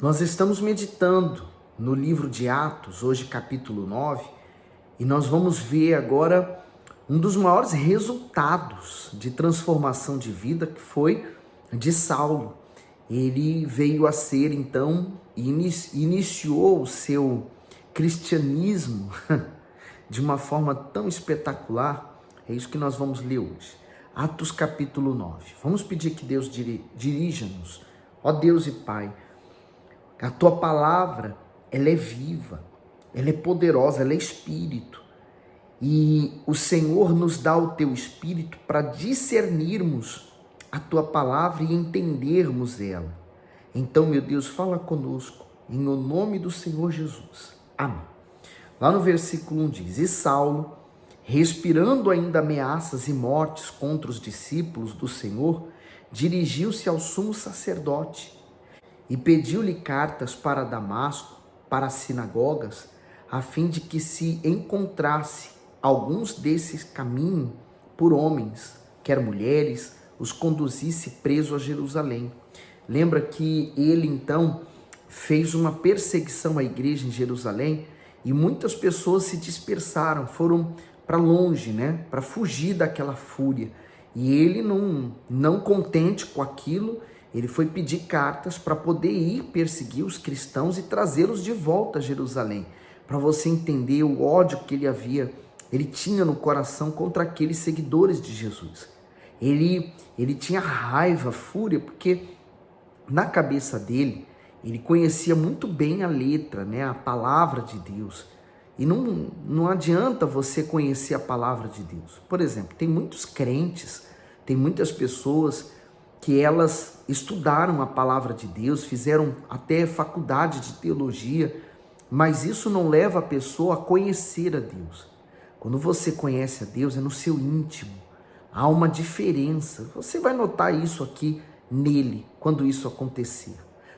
Nós estamos meditando no livro de Atos, hoje capítulo 9, e nós vamos ver agora um dos maiores resultados de transformação de vida, que foi de Saulo. Ele veio a ser, então, iniciou o seu cristianismo de uma forma tão espetacular. É isso que nós vamos ler hoje. Atos capítulo 9. Vamos pedir que Deus dirija-nos. Ó Deus e Pai, a tua palavra, ela é viva, ela é poderosa, ela é espírito. E o Senhor nos dá o teu espírito para discernirmos a tua palavra e entendermos ela. Então, meu Deus, fala conosco, em o nome do Senhor Jesus. Amém. Lá no versículo 1 diz: E Saulo, respirando ainda ameaças e mortes contra os discípulos do Senhor, dirigiu-se ao sumo sacerdote e pediu-lhe cartas para Damasco, para as sinagogas, a fim de que se encontrasse alguns desses caminho por homens, quer mulheres, os conduzisse preso a Jerusalém. Lembra que ele então fez uma perseguição à igreja em Jerusalém e muitas pessoas se dispersaram, foram para longe, para fugir daquela fúria. E ele não contente com aquilo, ele foi pedir cartas para poder ir perseguir os cristãos e trazê-los de volta a Jerusalém, para você entender o ódio que ele tinha no coração contra aqueles seguidores de Jesus. Ele tinha raiva, fúria, porque na cabeça dele, ele conhecia muito bem a letra, a palavra de Deus. E não adianta você conhecer a palavra de Deus. Por exemplo, tem muitos crentes, tem muitas pessoas que elas estudaram a palavra de Deus, fizeram até faculdade de teologia, mas isso não leva a pessoa a conhecer a Deus. Quando você conhece a Deus, é no seu íntimo. Há uma diferença. Você vai notar isso aqui nele, quando isso acontecer.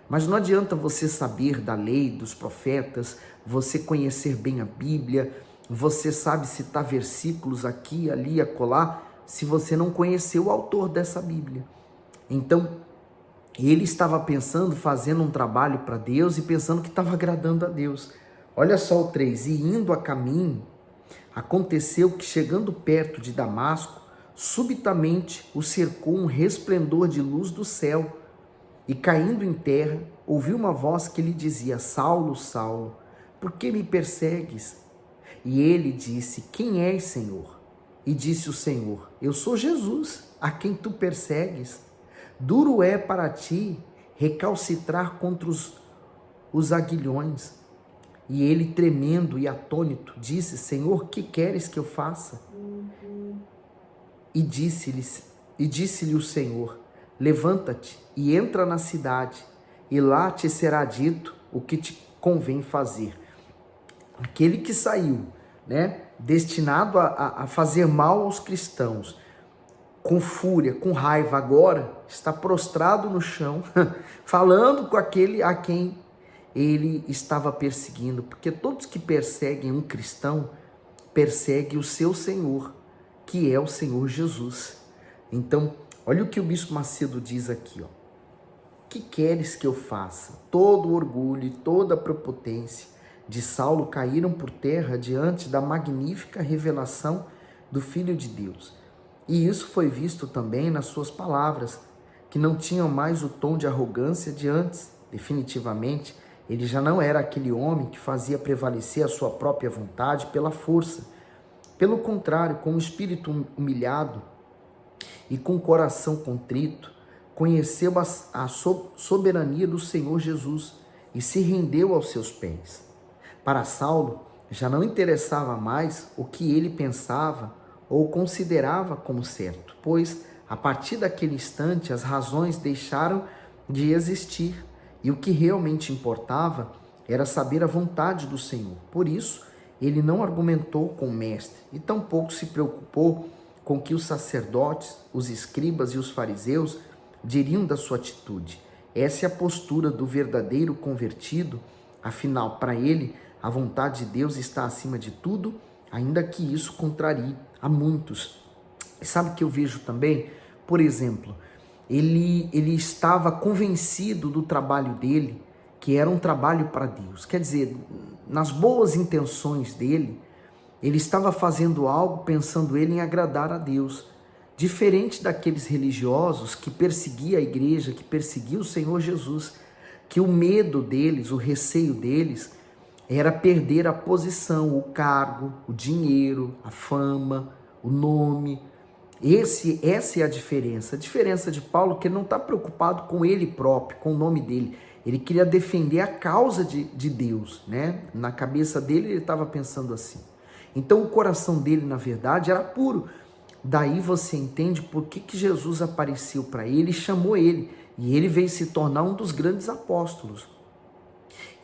Mas não adianta você saber da lei, dos profetas, você conhecer bem a Bíblia, você sabe citar versículos aqui, ali, acolá, se você não conhecer o autor dessa Bíblia. Então, ele estava pensando, fazendo um trabalho para Deus e pensando que estava agradando a Deus. Olha só o 3. E indo a caminho, aconteceu que chegando perto de Damasco, subitamente o cercou um resplendor de luz do céu. E caindo em terra, ouviu uma voz que lhe dizia: Saulo, Saulo, por que me persegues? E ele disse: Quem és, Senhor? E disse o Senhor: Eu sou Jesus, a quem tu persegues. Duro é para ti recalcitrar contra os aguilhões. E ele, tremendo e atônito, disse: Senhor, que queres que eu faça? E disse-lhe o Senhor: Levanta-te e entra na cidade, e lá te será dito o que te convém fazer. Aquele que saiu, destinado a fazer mal aos cristãos, com fúria, com raiva, agora está prostrado no chão, falando com aquele a quem ele estava perseguindo, porque todos que perseguem um cristão, perseguem o seu Senhor, que é o Senhor Jesus. Então, olha o que o bispo Macedo diz aqui, que queres que eu faça? Todo o orgulho e toda a prepotência de Saulo caíram por terra diante da magnífica revelação do Filho de Deus. E isso foi visto também nas suas palavras, que não tinham mais o tom de arrogância de antes. Definitivamente, ele já não era aquele homem que fazia prevalecer a sua própria vontade pela força. Pelo contrário, com o espírito humilhado e com o coração contrito, conheceu a soberania do Senhor Jesus e se rendeu aos seus pés. Para Saulo, já não interessava mais o que ele pensava ou considerava como certo, pois, a partir daquele instante, as razões deixaram de existir e o que realmente importava era saber a vontade do Senhor. Por isso, ele não argumentou com o mestre e tampouco se preocupou com o que os sacerdotes, os escribas e os fariseus diriam da sua atitude. Essa é a postura do verdadeiro convertido. Afinal, para ele, a vontade de Deus está acima de tudo, ainda que isso contrarie a muitos. Sabe o que eu vejo também? Por exemplo, ele estava convencido do trabalho dele, que era um trabalho para Deus. Quer dizer, nas boas intenções dele, ele estava fazendo algo pensando ele em agradar a Deus. Diferente daqueles religiosos que perseguiam a igreja, que perseguiam o Senhor Jesus, que o medo deles, o receio deles, era perder a posição, o cargo, o dinheiro, a fama, o nome. Essa é a diferença. A diferença de Paulo é que ele não está preocupado com ele próprio, com o nome dele. Ele queria defender a causa de Deus, né? Na cabeça dele ele estava pensando assim. Então o coração dele, na verdade, era puro. Daí você entende por que Jesus apareceu para ele e chamou ele. E ele veio se tornar um dos grandes apóstolos.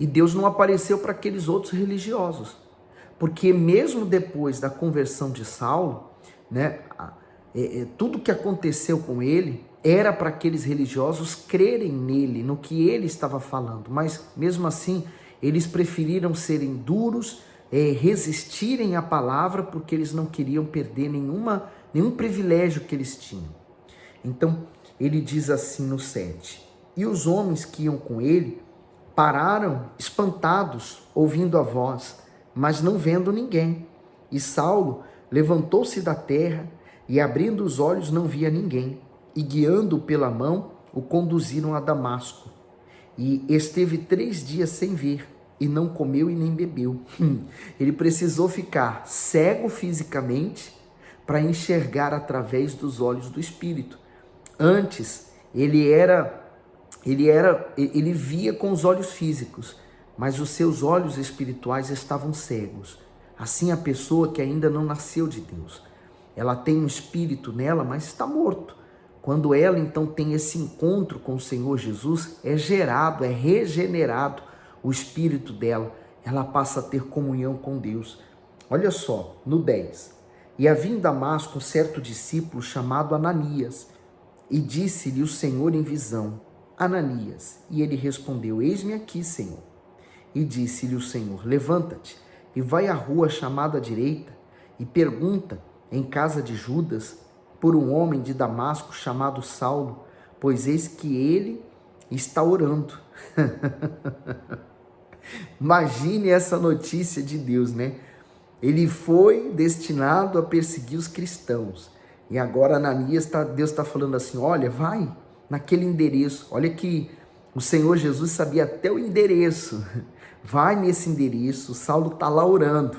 E Deus não apareceu para aqueles outros religiosos. Porque mesmo depois da conversão de Saulo, né, tudo que aconteceu com ele era para aqueles religiosos crerem nele, no que ele estava falando. Mas mesmo assim, eles preferiram serem duros, resistirem à palavra, porque eles não queriam perder nenhum privilégio que eles tinham. Então, ele diz assim no 7, e os homens que iam com ele pararam espantados, ouvindo a voz, mas não vendo ninguém. E Saulo levantou-se da terra e, abrindo os olhos, não via ninguém. E, guiando-o pela mão, o conduziram a Damasco. E esteve 3 dias sem ver, e não comeu e nem bebeu. Ele precisou ficar cego fisicamente para enxergar através dos olhos do Espírito. Antes, ele via com os olhos físicos, mas os seus olhos espirituais estavam cegos. Assim a pessoa que ainda não nasceu de Deus, ela tem um espírito nela, mas está morto. Quando ela então tem esse encontro com o Senhor Jesus, é gerado, é regenerado o espírito dela, ela passa a ter comunhão com Deus. Olha só, no 10, e havia em Damasco um certo discípulo chamado Ananias, e disse-lhe o Senhor em visão, Ananias, e ele respondeu, eis-me aqui, Senhor. E disse-lhe o Senhor, levanta-te e vai à rua chamada à direita e pergunta em casa de Judas por um homem de Damasco chamado Saulo, pois eis que ele está orando. Imagine essa notícia de Deus, né? Ele foi destinado a perseguir os cristãos. E agora Ananias, Deus está falando assim, olha, vai naquele endereço. Olha que o Senhor Jesus sabia até o endereço. Vai nesse endereço, Saulo está lá orando.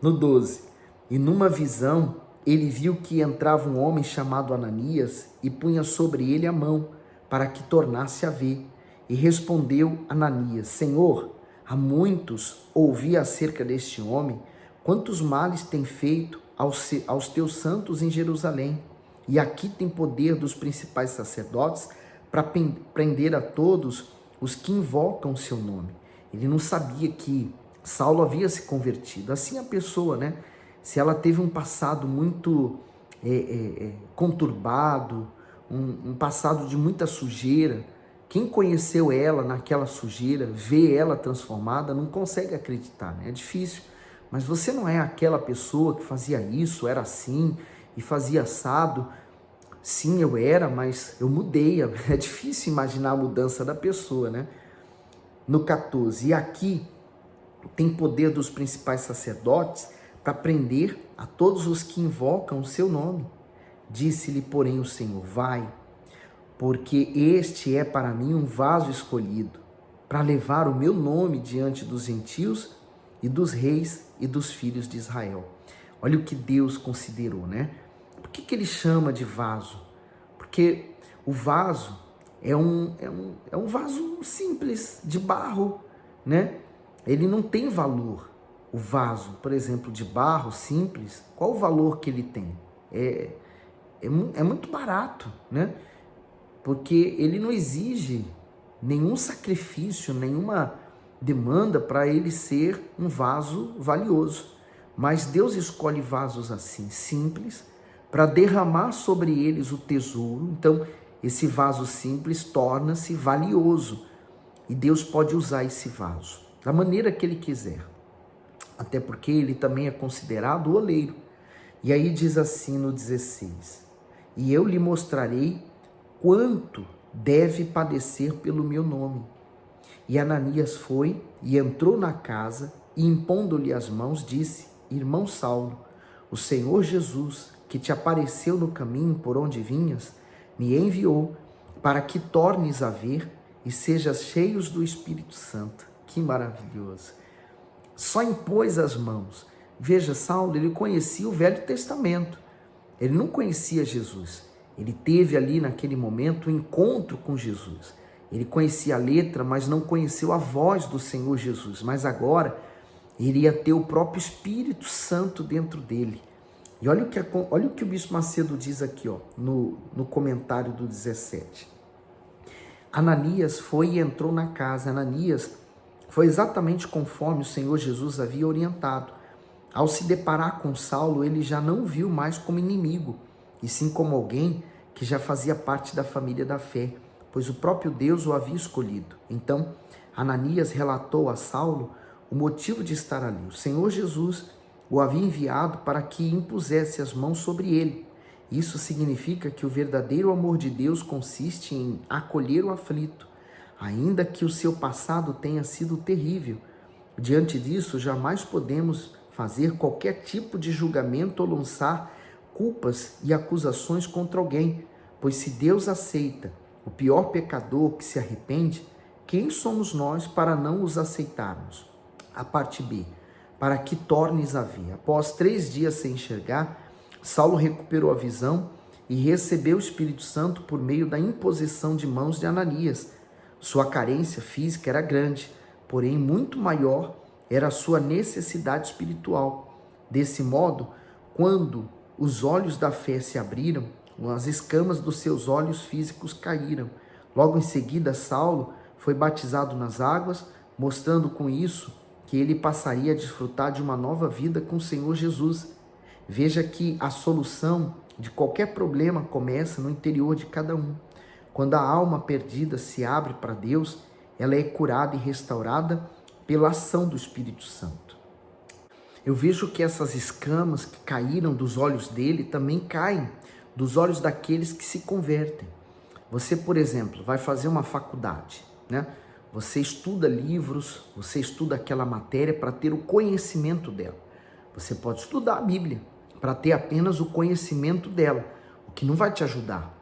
No 12, e numa visão, ele viu que entrava um homem chamado Ananias e punha sobre ele a mão, para que tornasse a ver. E respondeu Ananias, Senhor, há muitos ouvi acerca deste homem, quantos males tem feito aos teus santos em Jerusalém. E aqui tem poder dos principais sacerdotes para prender a todos os que invocam o seu nome. Ele não sabia que Saulo havia se convertido. Assim a pessoa, né? Se ela teve um passado muito conturbado, um passado de muita sujeira, quem conheceu ela naquela sujeira, vê ela transformada, não consegue acreditar, né? É difícil. Mas você não é aquela pessoa que fazia isso, era assim, e fazia assado. Sim, eu era, mas eu mudei. É difícil imaginar a mudança da pessoa, né? No 14, e aqui tem poder dos principais sacerdotes para prender a todos os que invocam o seu nome. Disse-lhe, porém, o Senhor, vai, porque este é para mim um vaso escolhido, para levar o meu nome diante dos gentios e dos reis e dos filhos de Israel. Olha o que Deus considerou, né? Por que ele chama de vaso? Porque o vaso é um vaso simples, de barro, né? Ele não tem valor. O vaso, por exemplo, de barro simples, qual o valor que ele tem? É muito barato, né? Porque ele não exige nenhum sacrifício, nenhuma demanda para ele ser um vaso valioso. Mas Deus escolhe vasos assim, simples, para derramar sobre eles o tesouro. Então, esse vaso simples torna-se valioso. E Deus pode usar esse vaso da maneira que ele quiser. Até porque ele também é considerado oleiro. E aí diz assim no 16, e eu lhe mostrarei quanto deve padecer pelo meu nome. E Ananias foi e entrou na casa e, impondo-lhe as mãos, disse: Irmão Saulo, o Senhor Jesus, que te apareceu no caminho por onde vinhas, me enviou para que tornes a ver e sejas cheios do Espírito Santo. Que maravilhoso! Só impôs as mãos. Veja, Saulo, ele conhecia o Velho Testamento. Ele não conhecia Jesus. Ele teve ali naquele momento um encontro com Jesus. Ele conhecia a letra, mas não conheceu a voz do Senhor Jesus. Mas agora iria ter o próprio Espírito Santo dentro dele. E olha o que o Bispo Macedo diz aqui, no comentário do 17. Ananias foi e entrou na casa. Ananias foi exatamente conforme o Senhor Jesus havia orientado. Ao se deparar com Saulo, ele já não o viu mais como inimigo, e sim como alguém que já fazia parte da família da fé, pois o próprio Deus o havia escolhido. Então, Ananias relatou a Saulo o motivo de estar ali. O Senhor Jesus o havia enviado para que impusesse as mãos sobre ele. Isso significa que o verdadeiro amor de Deus consiste em acolher o aflito, ainda que o seu passado tenha sido terrível. Diante disso, jamais podemos fazer qualquer tipo de julgamento ou lançar culpas e acusações contra alguém, pois se Deus aceita o pior pecador que se arrepende, quem somos nós para não os aceitarmos? A parte B, para que tornes a ver. Após 3 dias sem enxergar, Saulo recuperou a visão e recebeu o Espírito Santo por meio da imposição de mãos de Ananias. Sua carência física era grande, porém muito maior era a sua necessidade espiritual. Desse modo, quando os olhos da fé se abriram, as escamas dos seus olhos físicos caíram. Logo em seguida, Saulo foi batizado nas águas, mostrando com isso que ele passaria a desfrutar de uma nova vida com o Senhor Jesus. Veja que a solução de qualquer problema começa no interior de cada um. Quando a alma perdida se abre para Deus, ela é curada e restaurada pela ação do Espírito Santo. Eu vejo que essas escamas que caíram dos olhos dele também caem dos olhos daqueles que se convertem. Você, por exemplo, vai fazer uma faculdade, né? Você estuda livros, você estuda aquela matéria para ter o conhecimento dela. Você pode estudar a Bíblia para ter apenas o conhecimento dela, o que não vai te ajudar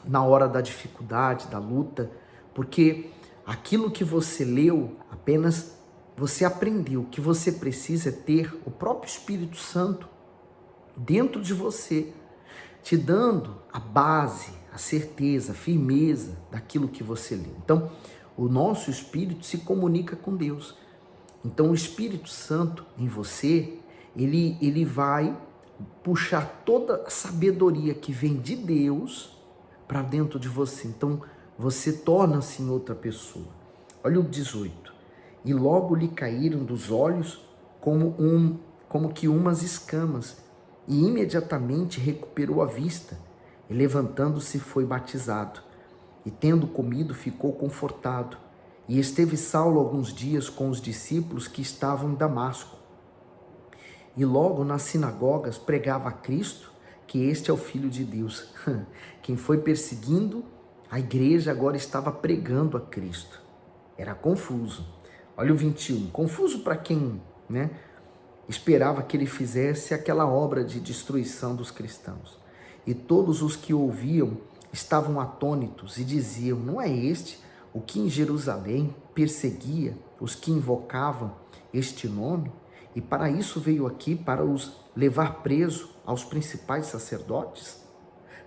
na hora da dificuldade, da luta, porque aquilo que você leu, apenas você aprendeu. O que você precisa é ter o próprio Espírito Santo dentro de você, te dando a base, a certeza, a firmeza daquilo que você leu. Então, o nosso espírito se comunica com Deus. Então, o Espírito Santo em você, ele vai puxar toda a sabedoria que vem de Deus para dentro de você. Então, você torna-se em outra pessoa. Olha o 18. E logo lhe caíram dos olhos como que umas escamas, e imediatamente recuperou a vista, e levantando-se foi batizado. E tendo comido, ficou confortado. E esteve Saulo alguns dias com os discípulos que estavam em Damasco. E logo nas sinagogas pregava a Cristo, que este é o Filho de Deus. Quem foi perseguindo a igreja agora estava pregando a Cristo. Era confuso. Olha o 21. Confuso para quem, esperava que ele fizesse aquela obra de destruição dos cristãos. E todos os que ouviam estavam atônitos e diziam: não é este o que em Jerusalém perseguia os que invocavam este nome? E para isso veio aqui, para os levar preso aos principais sacerdotes?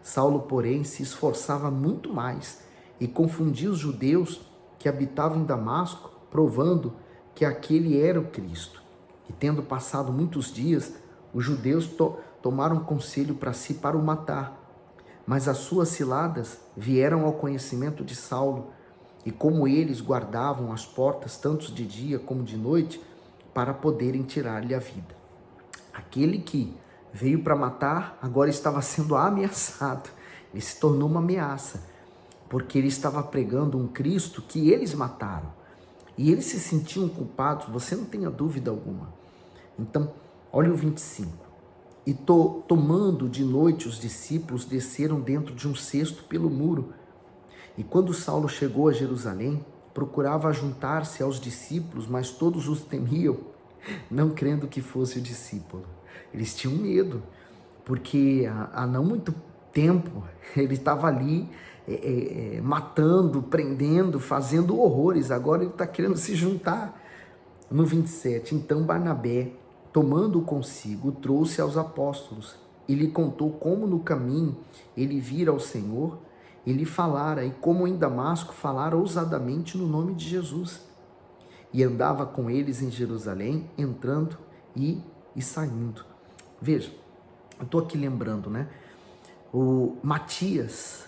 Saulo, porém, se esforçava muito mais e confundia os judeus que habitavam em Damasco, provando que aquele era o Cristo. E tendo passado muitos dias, os judeus tomaram conselho para si para o matar. Mas as suas ciladas vieram ao conhecimento de Saulo, e como eles guardavam as portas tanto de dia como de noite, para poderem tirar-lhe a vida. Aquele que veio para matar agora estava sendo ameaçado. Ele se tornou uma ameaça, porque ele estava pregando um Cristo que eles mataram. E eles se sentiam culpados, você não tenha dúvida alguma. Então, olha o 25. E tomando de noite, os discípulos desceram dentro de um cesto pelo muro. E quando Saulo chegou a Jerusalém, procurava juntar-se aos discípulos, mas todos os temiam, não crendo que fosse o discípulo. Eles tinham medo, porque há não muito tempo ele estava ali matando, prendendo, fazendo horrores. Agora ele está querendo se juntar. No 27, então Barnabé, tomando-o consigo, trouxe aos apóstolos e lhe contou como no caminho ele vira ao Senhor, ele falara, e como em Damasco falara ousadamente no nome de Jesus. E andava com eles em Jerusalém, entrando e saindo. Veja, eu estou aqui lembrando, né? O Matias,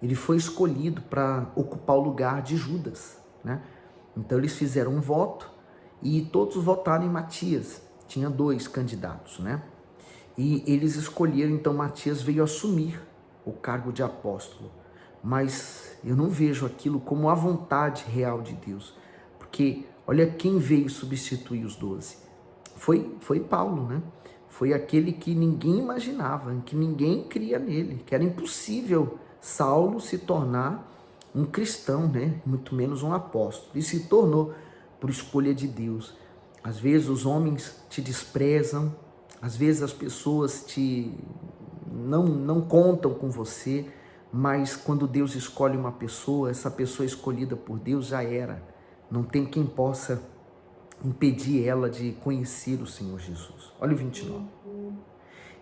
ele foi escolhido para ocupar o lugar de Judas, né? Então eles fizeram um voto e todos votaram em Matias. Tinha 2 candidatos, né? E eles escolheram, então Matias veio assumir o cargo de apóstolo. Mas eu não vejo aquilo como a vontade real de Deus, porque olha quem veio substituir os 12. Foi Paulo, né? Foi aquele que ninguém imaginava, que ninguém cria nele, que era impossível Saulo se tornar um cristão, né? Muito menos um apóstolo. E se tornou por escolha de Deus. Às vezes os homens te desprezam, às vezes as pessoas não contam com você, mas quando Deus escolhe uma pessoa, essa pessoa escolhida por Deus já era. Não tem quem possa impedir ela de conhecer o Senhor Jesus. Olha o 29.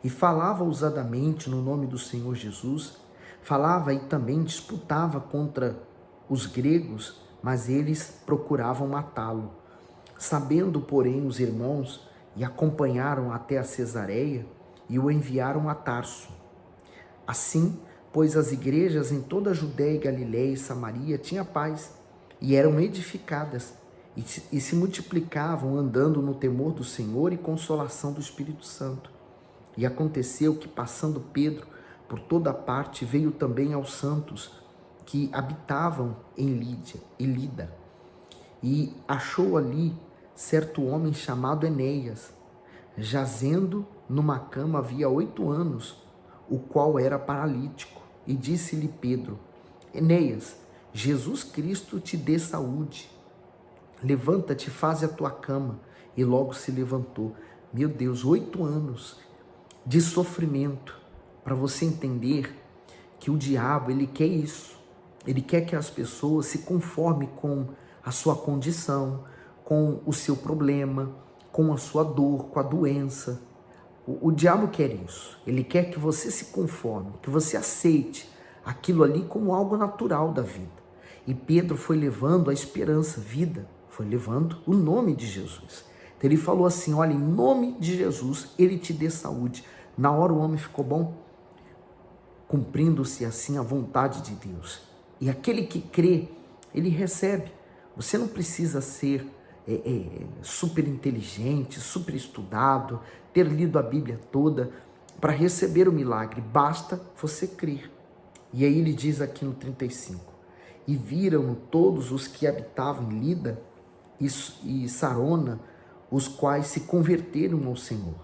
E falava ousadamente no nome do Senhor Jesus, falava e também disputava contra os gregos, mas eles procuravam matá-lo. Sabendo, porém, os irmãos, e acompanharam até a Cesareia e o enviaram a Tarso. Assim, pois as igrejas em toda a Judéia e Galiléia e Samaria tinham paz e eram edificadas e se multiplicavam andando no temor do Senhor e consolação do Espírito Santo. E aconteceu que, passando Pedro por toda parte, veio também aos santos que habitavam em Lida, e achou ali certo homem chamado Enéas, jazendo numa cama havia 8 anos, o qual era paralítico. E disse-lhe Pedro: Enéas, Jesus Cristo te dê saúde. Levanta-te, faze a tua cama. E logo se levantou. Meu Deus, 8 anos de sofrimento, para você entender que o diabo, ele quer isso. Ele quer que as pessoas se conformem com a sua condição, com o seu problema, com a sua dor, com a doença. O diabo quer isso. Ele quer que você se conforme, que você aceite aquilo ali como algo natural da vida. E Pedro foi levando a esperança, vida, foi levando o nome de Jesus. Então ele falou assim: olha, em nome de Jesus, ele te dê saúde. Na hora o homem ficou bom, cumprindo-se assim a vontade de Deus. E aquele que crê, ele recebe. Você não precisa ser super inteligente, super estudado, ter lido a Bíblia toda para receber o milagre. Basta você crer. E aí ele diz aqui no 35: e viram todos os que habitavam em Lida e Sarona, os quais se converteram ao Senhor.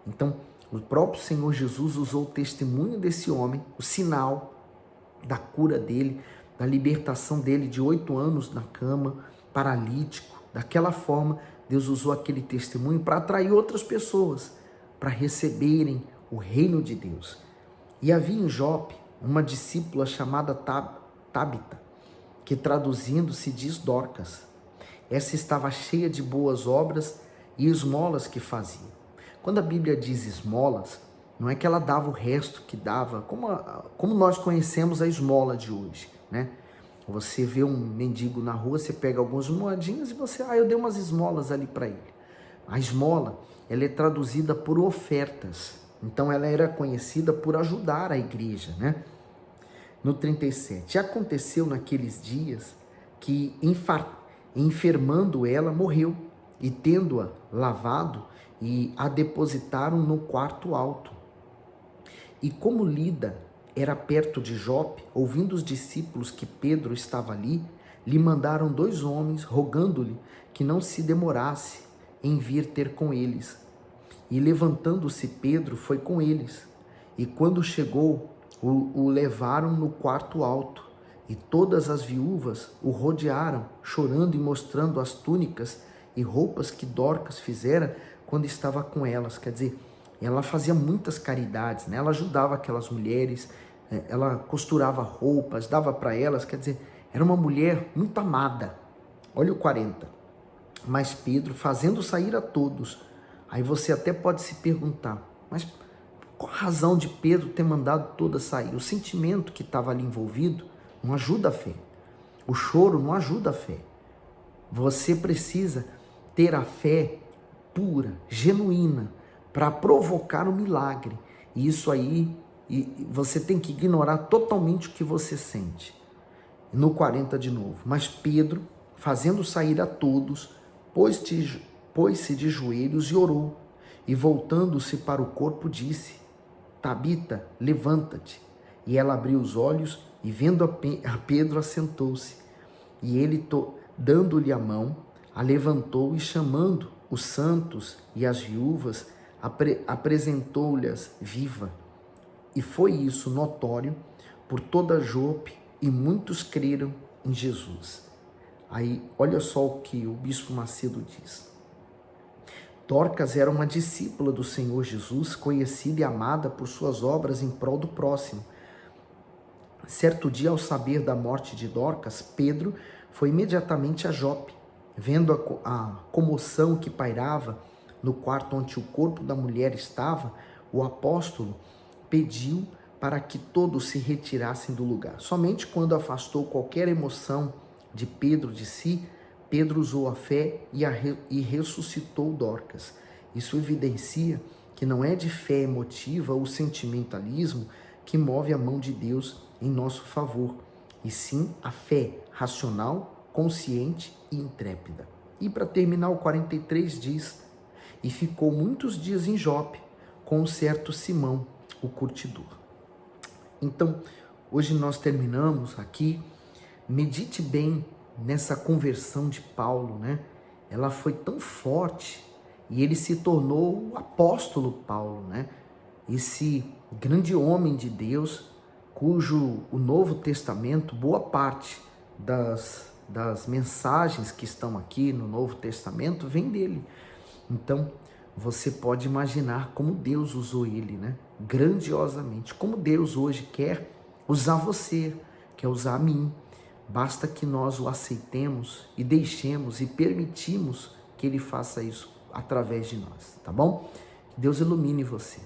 Então, o próprio Senhor Jesus usou o testemunho desse homem, o sinal da cura dele, da libertação dele de 8 anos na cama, paralítico. Daquela forma, Deus usou aquele testemunho para atrair outras pessoas, para receberem o reino de Deus. E havia em Jope uma discípula chamada Tabita, que traduzindo se diz Dorcas. Essa estava cheia de boas obras e esmolas que fazia. Quando a Bíblia diz esmolas, não é que ela dava o resto que dava, como nós conhecemos a esmola de hoje, né? Você vê um mendigo na rua, você pega algumas moedinhas e você, eu dei umas esmolas ali para ele. A esmola, ela é traduzida por ofertas. Então ela era conhecida por ajudar a igreja, né? No 37, aconteceu naqueles dias que, enfermando ela, morreu, e tendo-a lavado, e a depositaram no quarto alto. E como Lida era perto de Jope, ouvindo os discípulos que Pedro estava ali, lhe mandaram 2 homens, rogando-lhe que não se demorasse em vir ter com eles. E levantando-se Pedro, foi com eles. E quando chegou, o levaram no quarto alto, E todas as viúvas o rodearam, chorando e mostrando as túnicas e roupas que Dorcas fizera quando estava com elas. Quer dizer, ela fazia muitas caridades, né? Ela ajudava aquelas mulheres, ela costurava roupas, dava para elas, quer dizer, era uma mulher muito amada. Olha o 40. Mas Pedro, fazendo sair a todos, aí você até pode se perguntar, mas qual a razão de Pedro ter mandado todas sair? O sentimento que estava ali envolvido não ajuda a fé. O choro não ajuda a fé. Você precisa ter a fé pura, genuína, para provocar o milagre. E isso aí, você tem que ignorar totalmente o que você sente. No 40 de novo. Mas Pedro, fazendo sair a todos, pôs-se de joelhos e orou. E voltando-se para o corpo, disse: Tabita, levanta-te. E ela abriu os olhos e, vendo a Pedro, assentou-se. E ele, dando-lhe a mão, a levantou e, chamando os santos e as viúvas, apresentou-lhes viva. E foi isso notório por toda Jope, e muitos creram em Jesus. Aí, olha só o que o bispo Macedo diz. Dorcas era uma discípula do Senhor Jesus, conhecida e amada por suas obras em prol do próximo. Certo dia, ao saber da morte de Dorcas, Pedro foi imediatamente a Jope. Vendo a comoção que pairava no quarto onde o corpo da mulher estava, o apóstolo pediu para que todos se retirassem do lugar. Somente quando afastou qualquer emoção de Pedro de si, Pedro usou a fé e ressuscitou Dorcas. Isso evidencia que não é de fé emotiva ou sentimentalismo que move a mão de Deus em nosso favor, e sim a fé racional, consciente e intrépida. E para terminar, o 43 diz: E ficou muitos dias em Jope com um certo Simão, o curtidor. Então, hoje nós terminamos aqui. Medite bem nessa conversão de Paulo, né? Ela foi tão forte e ele se tornou o apóstolo Paulo, né? Esse grande homem de Deus, cujo o Novo Testamento, boa parte das mensagens que estão aqui no Novo Testamento vem dele. Então, você pode imaginar como Deus usou ele, né? Grandiosamente. Como Deus hoje quer usar você, quer usar a mim. Basta que nós o aceitemos e deixemos e permitimos que ele faça isso através de nós, tá bom? Que Deus ilumine você.